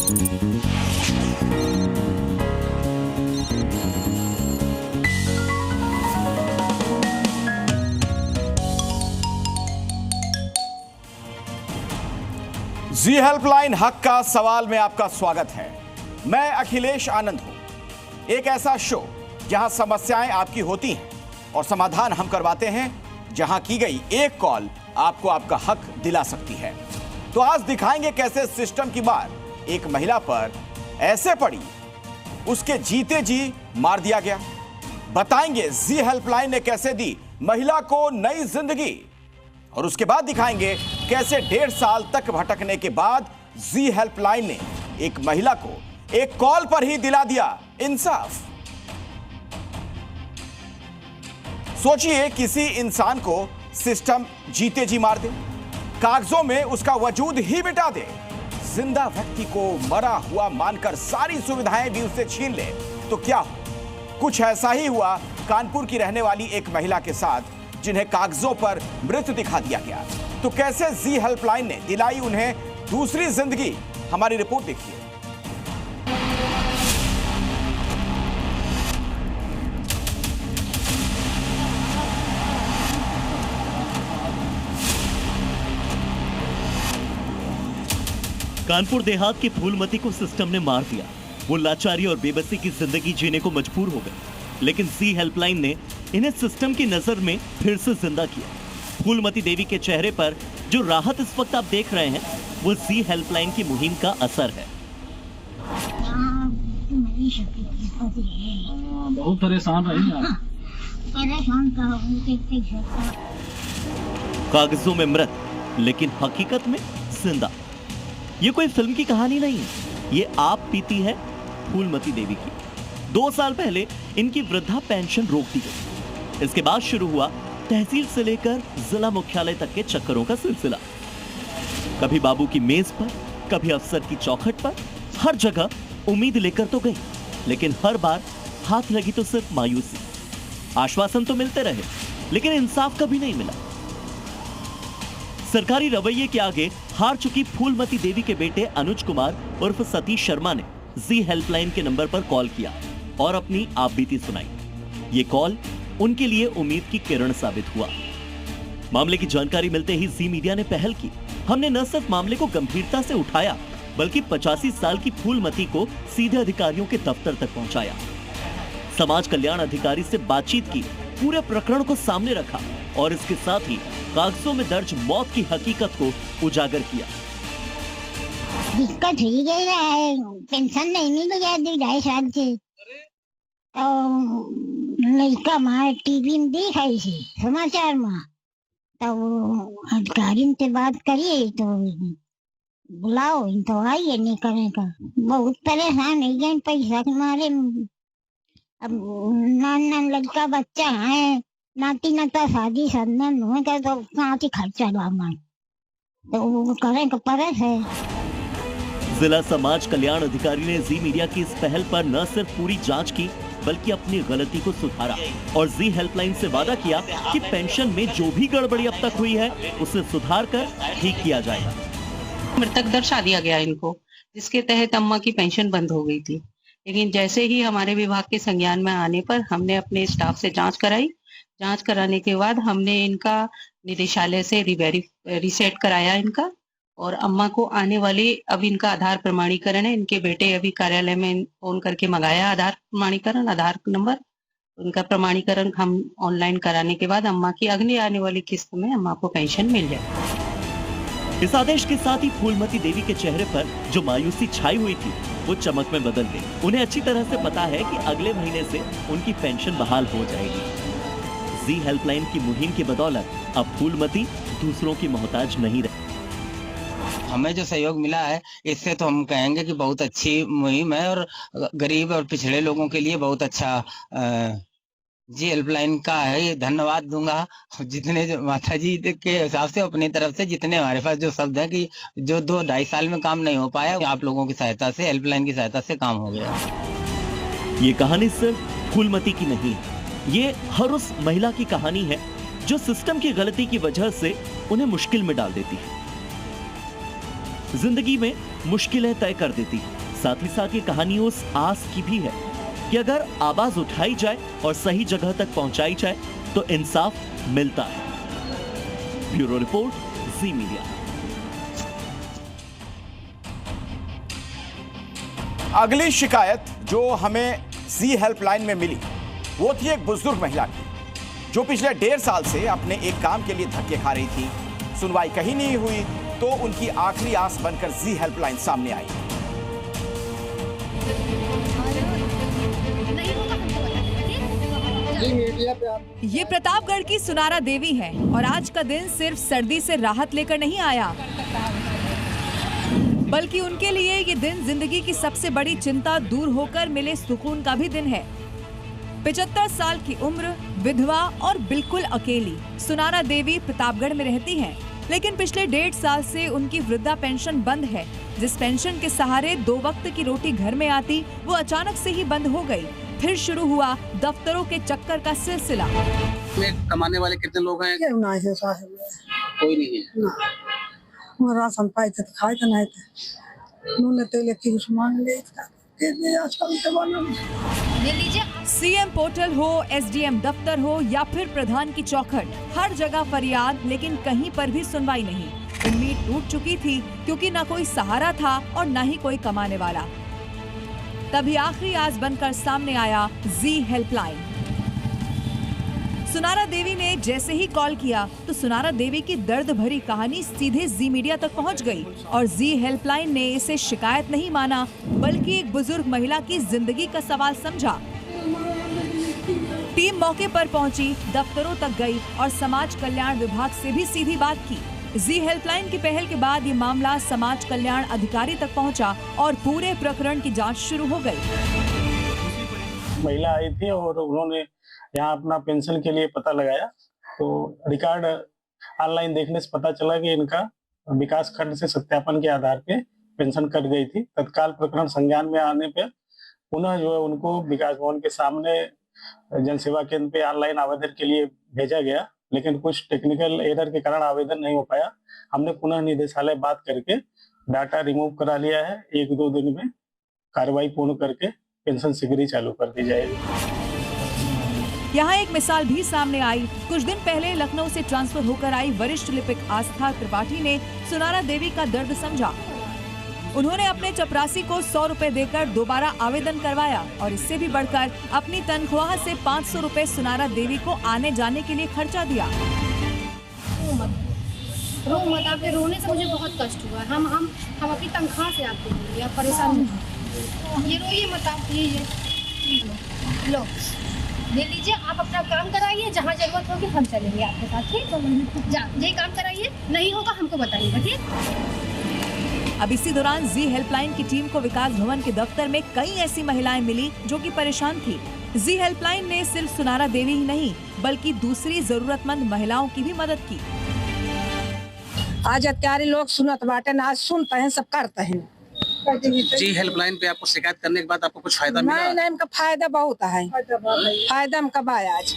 जी helpline हक का सवाल में आपका स्वागत है। मैं अखिलेश आनंद हूं। एक ऐसा शो जहां समस्याएं आपकी होती हैं और समाधान हम करवाते हैं, जहां की गई एक कॉल आपको आपका हक दिला सकती है। तो आज दिखाएंगे कैसे सिस्टम की मार एक महिला पर ऐसे पड़ी, उसके जीते जी मार दिया गया। बताएंगे जी हेल्पलाइन ने कैसे दी महिला को नई जिंदगी, और उसके बाद दिखाएंगे कैसे 1.5 साल तक भटकने के बाद जी हेल्पलाइन ने एक महिला को एक कॉल पर ही दिला दिया इंसाफ। सोचिए, किसी इंसान को सिस्टम जीते जी मार दे, कागजों में उसका वजूद ही मिटा दे, जिंदा व्यक्ति को मरा हुआ मानकर सारी सुविधाएं भी उससे छीन ले, तो क्या हो? कुछ ऐसा ही हुआ कानपुर की रहने वाली एक महिला के साथ, जिन्हें कागजों पर मृत दिखा दिया गया। तो कैसे जी हेल्पलाइन ने दिलाई उन्हें दूसरी जिंदगी, हमारी रिपोर्ट देखिए। कानपुर देहात की फूलमती को सिस्टम ने मार दिया। वो लाचारी और बेबसी की जिंदगी जीने को मजबूर हो गए, लेकिन जी हेल्पलाइन ने इन्हें सिस्टम की नजर में फिर से जिंदा किया। फूलमती देवी के चेहरे पर जो राहत इस वक्त आप देख रहे हैं, वो जी हेल्पलाइन की मुहिम का असर है। बहुत परेशान रही आप। कागजों में मृत, लेकिन हकीकत में जिंदा। ये कोई फिल्म की कहानी नहीं है, ये आप बीती है फूलमती देवी की। 2 साल पहले इनकी वृद्धा पेंशन रोक दी गई। इसके बाद शुरू हुआ तहसील से लेकर जिला मुख्यालय तक के चक्करों का सिलसिला। कभी बाबू की मेज पर, कभी अफसर की चौखट पर, हर जगह उम्मीद लेकर तो गई, लेकिन हर बार हाथ लगी तो सिर्फ मायूसी। आश्वासन तो मिलते रहे, लेकिन इंसाफ कभी नहीं मिला। सरकारी रवैये के आगे हार चुकी फूलमती देवी के बेटे अनुज कुमार उर्फ सतीश शर्मा ने जी हेल्पलाइन के नंबर पर कॉल किया और अपनी आपबीती सुनाई। ये कॉल उनके लिए उम्मीद की किरण साबित हुआ। मामले की जानकारी मिलते ही जी मीडिया ने पहल की। हमने न सिर्फ मामले को गंभीरता से उठाया, बल्कि 85 साल की फूलमती को सीधे अधिकारियों के दफ्तर तक पहुंचाया। समाज कल्याण अधिकारी से बातचीत की, पूरे प्रकरण को सामने रखा और इसके साथ ही कागजों में दर्ज मौत की हकीकत को उजागर किया। दिक्कत ही है, पेंशन नहीं मिल गया 2.5 साल से। तो लड़का मार टीवी में देखा इसे समाचार में, तो अधिकारी से बात करिए तो बुलाओ, तो आइए नहीं करे का। बहुत परेशान है गए पैसा के मारे। अब नान लड़का बच्चा है, नाती नाता शादी सदन हुए का, तो कहाँ से खर्चा लाना, तो वो करे का परस है। जिला समाज कल्याण अधिकारी ने जी मीडिया की इस पहल पर न सिर्फ पूरी जांच की, बल्कि अपनी गलती को सुधारा और जी हेल्पलाइन से वादा किया कि पेंशन में जो भी गड़बड़ी अब तक हुई है, उसे सुधार कर ठीक किया जाएगा। मृतक दर्शा दिया गया इनको, जिसके तहत अम्मा की पेंशन बंद हो गई थी। लेकिन जैसे ही हमारे विभाग के संज्ञान में आने पर हमने अपने स्टाफ से जांच कराई। जांच कराने के बाद हमने इनका निदेशालय से रीसेट कराया इनका, और अम्मा को आने वाली अब इनका आधार प्रमाणीकरण है। इनके बेटे अभी कार्यालय में फोन करके मंगाया आधार प्रमाणीकरण, आधार नंबर। उनका प्रमाणीकरण हम ऑनलाइन कराने के बाद अम्मा की अगली आने वाली किस्त में अम्मा को पेंशन मिल जाए। इस आदेश के साथ ही फूलमती देवी के चेहरे पर जो मायूसी छाई हुई थी, वो चमक में बदल गई। उन्हें अच्छी तरह से पता है कि अगले महीने से उनकी पेंशन बहाल हो जाएगी। जी हेल्पलाइन की मुहिम की बदौलत अब फूलमती दूसरों की मोहताज नहीं रही। हमें जो सहयोग मिला है, इससे तो हम कहेंगे कि बहुत अच्छी मुहिम है और गरीब और पिछड़े लोगों के लिए बहुत अच्छा जी हेल्पलाइन का है। ये धन्यवाद दूंगा जितने जो माता जी के हिसाब से अपनी तरफ से जितने हमारे पास जो शब्द है कि जो 2-2.5 साल में काम नहीं हो पाया, आप लोगों की सहायता से, हेल्पलाइन की सहायता से काम हो गया। ये कहानी सिर्फ फूलमती की नहीं, ये हर उस महिला की कहानी है जो सिस्टम की गलती की वजह से उन्हें मुश्किल में डाल देती है। जिंदगी में मुश्किलें तय कर देती है। साथ ही साथ ये कहानी उस आस की भी है कि अगर आवाज उठाई जाए और सही जगह तक पहुंचाई जाए तो इंसाफ मिलता है। ब्यूरो रिपोर्ट, जी मीडिया। अगली शिकायत जो हमें जी हेल्पलाइन में मिली वो थी एक बुजुर्ग महिला की, जो पिछले 1.5 साल से अपने एक काम के लिए धक्के खा रही थी। सुनवाई कहीं नहीं हुई तो उनकी आखिरी आस बनकर जी हेल्पलाइन सामने आई। ये प्रतापगढ़ की सुनारा देवी है और आज का दिन सिर्फ सर्दी से राहत लेकर नहीं आया, बल्कि उनके लिए ये दिन जिंदगी की सबसे बड़ी चिंता दूर होकर मिले सुकून का भी दिन है। 75 साल की उम्र, विधवा और बिल्कुल अकेली सुनारा देवी प्रतापगढ़ में रहती हैं, लेकिन पिछले 1.5 साल से उनकी वृद्धा पेंशन बंद है। जिस पेंशन के सहारे 2 वक्त की रोटी घर में आती, वो अचानक से ही बंद हो गई। फिर शुरू हुआ दफ्तरों के चक्कर का सिलसिला। में कमाने वाले कितने लोग हैं? कोई नहीं है। राशन पाए थे तो खाए थे, नहीं थे नून तेल की सामान ले आजकल जमाना में। सीएम पोर्टल हो, एसडीएम दफ्तर हो या फिर प्रधान की चौखट, हर जगह फरियाद, लेकिन कहीं पर भी सुनवाई नहीं। उम्मीद टूट चुकी थी क्योंकि न कोई सहारा था और न ही कोई कमाने वाला। तभी आखिरी आस बनकर सामने आया जी हेल्पलाइन। सुनारा देवी ने जैसे ही कॉल किया तो सुनारा देवी की दर्द भरी कहानी सीधे जी मीडिया तक पहुंच गई और जी हेल्पलाइन ने इसे शिकायत नहीं माना, बल्कि एक बुजुर्ग महिला की जिंदगी का सवाल समझा। टीम मौके पर पहुंची, दफ्तरों तक गई और समाज कल्याण विभाग से भी सीधी बात की। जी हेल्पलाइन की पहल के बाद ये मामला समाज कल्याण अधिकारी तक पहुंचा और पूरे प्रकरण की जांच शुरू हो गई। महिला आई थी और उन्होंने यहाँ अपना पेंशन के लिए पता लगाया, तो रिकॉर्ड ऑनलाइन देखने से पता चला कि इनका विकास खंड से सत्यापन के आधार पे पेंशन कट गई थी। तत्काल प्रकरण संज्ञान में आने पे पुनः जो है उनको विकास भवन के सामने जनसेवा केंद्र पे ऑनलाइन आवेदन के लिए भेजा गया, लेकिन कुछ टेक्निकल एरर के कारण आवेदन नहीं हो पाया। हमने पुनः निदेशालय बात करके डाटा रिमूव करा लिया है। 1-2 दिन में कार्रवाई पूर्ण करके पेंशन शीघ्र ही चालू कर दी जाएगी। यहाँ एक मिसाल भी सामने आई। कुछ दिन पहले लखनऊ से ट्रांसफर होकर आई वरिष्ठ लिपिक आस्था त्रिपाठी ने सुनारा देवी का दर्द समझा। उन्होंने अपने चपरासी को 100 रुपए देकर दोबारा आवेदन करवाया और इससे भी बढ़कर अपनी तनख्वाह से 500 रुपए सुनारा देवी को आने जाने के लिए खर्चा दिया। रो मत, आपके रोने से मुझे बहुत कष्ट हुआ। हम अपनी तनख्वाह से आपको बोलिए, आप परेशान नहीं। ये रोइए मत, आप ये लो ले लीजिए, आप अपना काम कराइए, जहाँ जरूरत होगी हम चलेंगे आपके साथ, ठीक? ये काम कराइए, नहीं होगा हमको बताइएगा, ठीक? अब इसी दौरान जी हेल्पलाइन की टीम को विकास भवन के दफ्तर में कई ऐसी महिलाएं मिली जो कि परेशान थी। जी हेल्पलाइन ने सिर्फ सुनारा देवी ही नहीं बल्कि दूसरी जरूरतमंद महिलाओं की भी मदद की। आज अत्यारे लोग सुनत बाटे ना, सुनते हैं, सब करते हैं। जी हेल्पलाइन पे आपको शिकायत करने के बाद आपको कुछ फायदा मिला? नहीं, इनका फायदा बहुत है, फायदा हम कब आया आज।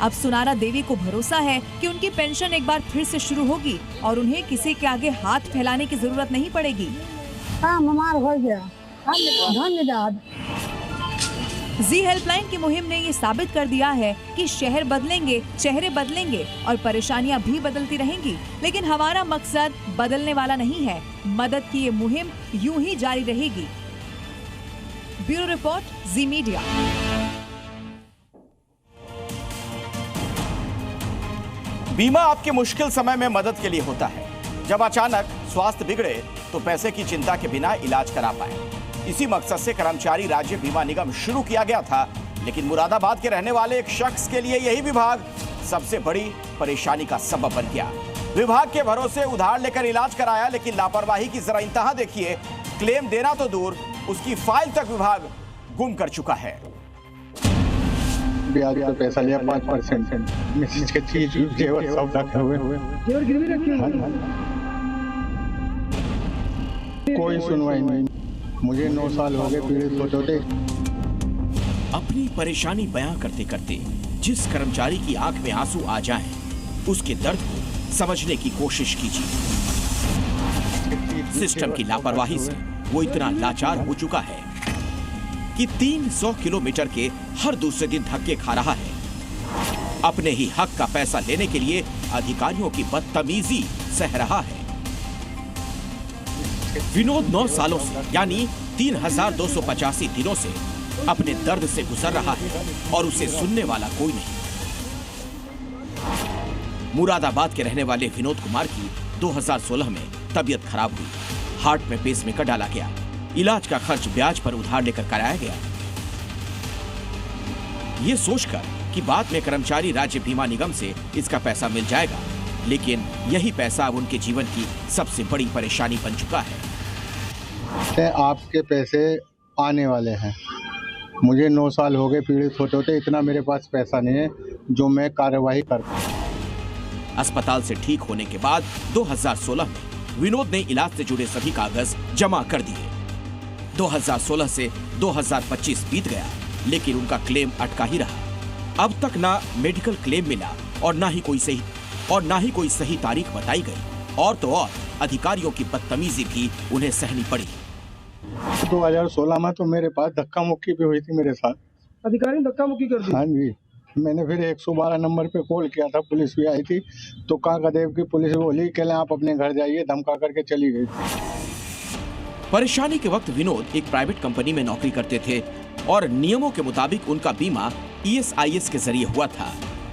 अब सुनारा देवी को भरोसा है कि उनकी पेंशन एक बार फिर से शुरू होगी और उन्हें किसी के आगे हाथ फैलाने की जरूरत नहीं पड़ेगी। काम हमारा हो गया, धन्यवाद। जी हेल्पलाइन की मुहिम ने ये साबित कर दिया है कि शहर बदलेंगे, चेहरे बदलेंगे और परेशानियां भी बदलती रहेंगी, लेकिन हमारा मकसद बदलने वाला नहीं है। मदद की ये मुहिम यूं ही जारी रहेगी। ब्यूरो रिपोर्ट, जी मीडिया। बीमा आपके मुश्किल समय में मदद के लिए होता है। जब अचानक स्वास्थ्य बिगड़े तो पैसे की चिंता के बिना इलाज करा पाए। इसी मकसद से कर्मचारी राज्य बीमा निगम शुरू किया गया था, लेकिन मुरादाबाद के रहने वाले एक शख्स के लिए यही विभाग सबसे बड़ी परेशानी का सबब बन गया। विभाग के भरोसे उधार लेकर इलाज कराया, लेकिन लापरवाही की जरा इंतहा देखिए। क्लेम देना तो दूर, उसकी फाइल तक विभाग गुम कर चुका है। ब्याज पे पैसा लिया 5%, मैसेज के चीज जेवर सब रखे हुए, जेवर गिरवी रखे। कोई सुनवाई नहीं। मुझे 9 साल हो गए पीड़ित होते। अपनी परेशानी बयां करते करते जिस कर्मचारी की आंख में आंसू आ जाएं, उसके दर्द को समझने की कोशिश कीजिए। सिस्टम की लापरवाही से वो इतना लाचार हो चुका है कि 300 किलोमीटर के हर दूसरे दिन धक्के खा रहा है। अपने ही हक का पैसा लेने के लिए अधिकारियों की बदतमीजी सह रहा है। विनोद 9 सालों से यानी 3285 दिनों से अपने दर्द से गुजर रहा है और उसे सुनने वाला कोई नहीं। मुरादाबाद के रहने वाले विनोद कुमार की 2016 में तबीयत खराब हुई। हार्ट में पेसमेकर डाला गया। इलाज का खर्च ब्याज पर उधार लेकर कराया गया। ये सोचकर कि बाद में कर्मचारी राज्य बीमा निगम से इसका पैसा मिल जाएगा, लेकिन यही पैसा अब उनके जीवन की सबसे बड़ी परेशानी बन चुका है। आपके पैसे आने वाले हैं। मुझे 9 साल हो गए पीड़ित होते होते, इतना मेरे पास पैसा नहीं है जो मैं कार्यवाही करता हूं। अस्पताल से ठीक होने के बाद 2016 में विनोद ने इलाज से जुड़े सभी कागज जमा कर दिए। 2016 से 2025 बीत गया, लेकिन उनका क्लेम अटका ही रहा। अब तक ना मेडिकल क्लेम मिला और ना ही कोई सही तारीख बताई गई। और तो और अधिकारियों की बदतमीजी भी उन्हें सहनी पड़ी। 2016 में तो मेरे पास धक्का मुक्की भी हुई थी मेरे साथ। अधिकारी ने धक्का मुक्की कर दी? हाँ जी, मैंने फिर 112 नंबर पे कॉल किया था, पुलिस भी आई थी, तो काकादेव की पुलिस बोली कि आप अपने घर जाइए, धमका करके चली गई। परेशानी के वक्त विनोद एक प्राइवेट कंपनी में नौकरी करते थे और नियमों के मुताबिक उनका बीमा ESIS के जरिए हुआ था।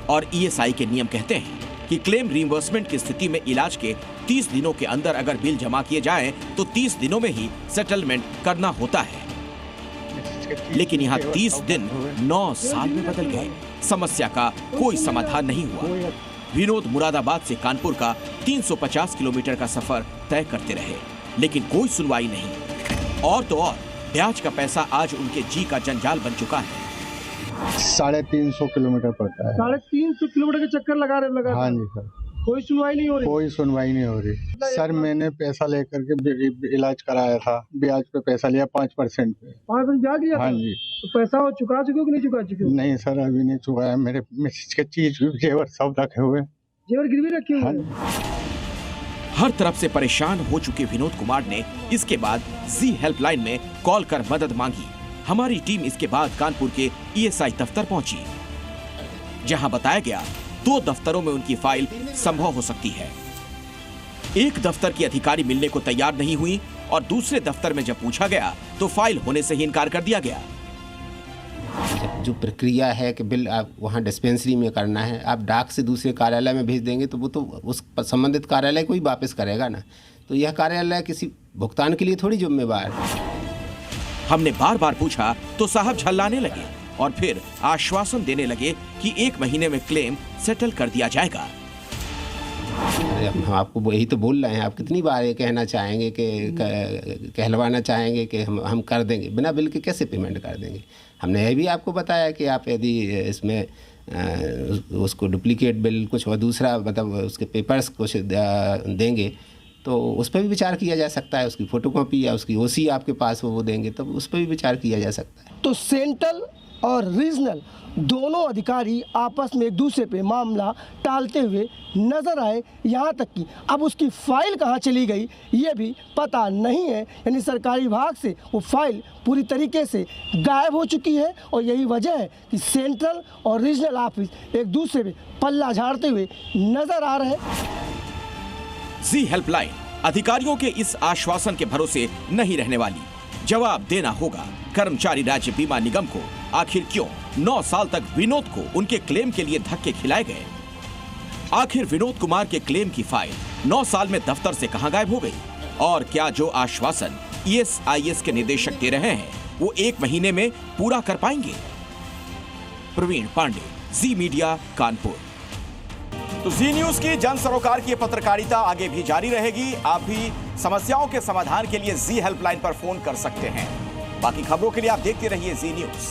और ESI के नियम कहते हैं कि क्लेम रिइंबर्समेंट की स्थिति में इलाज के 30 दिनों के अंदर अगर बिल जमा किए जाएं तो 30 दिनों में ही सेटलमेंट करना होता है। लेकिन यहाँ 30 दिन 9 साल में बदल गए। समस्या का कोई समाधान नहीं हुआ। विनोद मुरादाबाद से कानपुर का 350 किलोमीटर का सफर तय करते रहे, लेकिन कोई सुनवाई नहीं। और तो और ब्याज का पैसा आज उनके जी का जंजाल बन चुका है। 350 किलोमीटर पड़ता है। 350 किलोमीटर के चक्कर लगा। हाँ जी सर, कोई सुनवाई नहीं हो रही। कोई सुनवाई नहीं हो रही सर। मैंने पैसा लेकर के इलाज कराया था, ब्याज पे पैसा लिया 5% पे। 5% ब्याज लिया? हाँ जी। तो पैसा चुका चुके हो कि नहीं चुका चुके? नहीं सर, अभी नहीं चुकाया। मेरे मिसेज के चीज जेवर सब रखे हुए, जेवर गिरवी रखे हुए। हाँ। हर तरफ से परेशान हो चुके विनोद कुमार ने इसके बाद जी हेल्पलाइन में कॉल कर मदद मांगी। हमारी टीम इसके बाद कानपुर के ESI दफ्तर पहुंची, जहां बताया गया 2 दफ्तरों में उनकी फाइल संभव हो सकती है। एक दफ्तर की अधिकारी मिलने को तैयार नहीं हुई और दूसरे दफ्तर में जब पूछा गया तो फाइल होने से ही इनकार कर दिया गया। जो प्रक्रिया है कि बिल आप वहाँ डिस्पेंसरी में करना है, आप डाक से दूसरे कार्यालय में भेज देंगे तो वो तो उस संबंधित कार्यालय को ही वापस करेगा ना। तो यह कार्यालय किसी भुगतान के लिए थोड़ी जिम्मेवार है। हमने बार बार पूछा तो साहब झल्लाने लगे और फिर आश्वासन देने लगे कि 1 महीने में क्लेम सेटल कर दिया जाएगा। हम आपको यही तो बोल रहे हैं, आप कितनी बार ये कहना चाहेंगे कि कहलवाना चाहेंगे कि हम कर देंगे, बिना बिल के कैसे पेमेंट कर देंगे। हमने यह भी आपको बताया कि आप यदि इसमें उसको डुप्लीकेट बिल कुछ और दूसरा मतलब उसके पेपर्स कुछ देंगे तो उस पर भी विचार किया जा सकता है। उसकी फोटोकॉपी या उसकी OC आपके पास वो देंगे तब उस पर भी विचार किया जा सकता है। तो सेंट्रल और रीजनल दोनों अधिकारी आपस में एक दूसरे पे मामला टालते हुए नजर आए। यहाँ तक कि अब उसकी फाइल कहाँ चली गई ये भी पता नहीं है। यानी सरकारी विभाग से वो फाइल पूरी तरीके से गायब हो चुकी है। और यही वजह है कि सेंट्रल और रीजनल ऑफिस एक दूसरे पे पल्ला झाड़ते हुए नजर आ रहे हैं। जी हेल्पलाइन अधिकारियों के इस आश्वासन के भरोसे नहीं रहने वाली। जवाब देना होगा कर्मचारी राज्य बीमा निगम को। आखिर क्यों 9 साल तक विनोद को उनके क्लेम के लिए धक्के खिलाए गए? आखिर विनोद कुमार के क्लेम की फाइल 9 साल में दफ्तर से कहां गायब हो गई? और क्या जो आश्वासन ESIS के निदेशक दे रहे हैं वो 1 महीने में पूरा कर पाएंगे? प्रवीण पांडे, जी मीडिया, कानपुर। तो जी न्यूज की जन सरोकार की पत्रकारिता आगे भी जारी रहेगी। आप भी समस्याओं के समाधान के लिए जी हेल्पलाइन पर फोन कर सकते हैं। बाकी खबरों के लिए आप देखते रहिए जी न्यूज।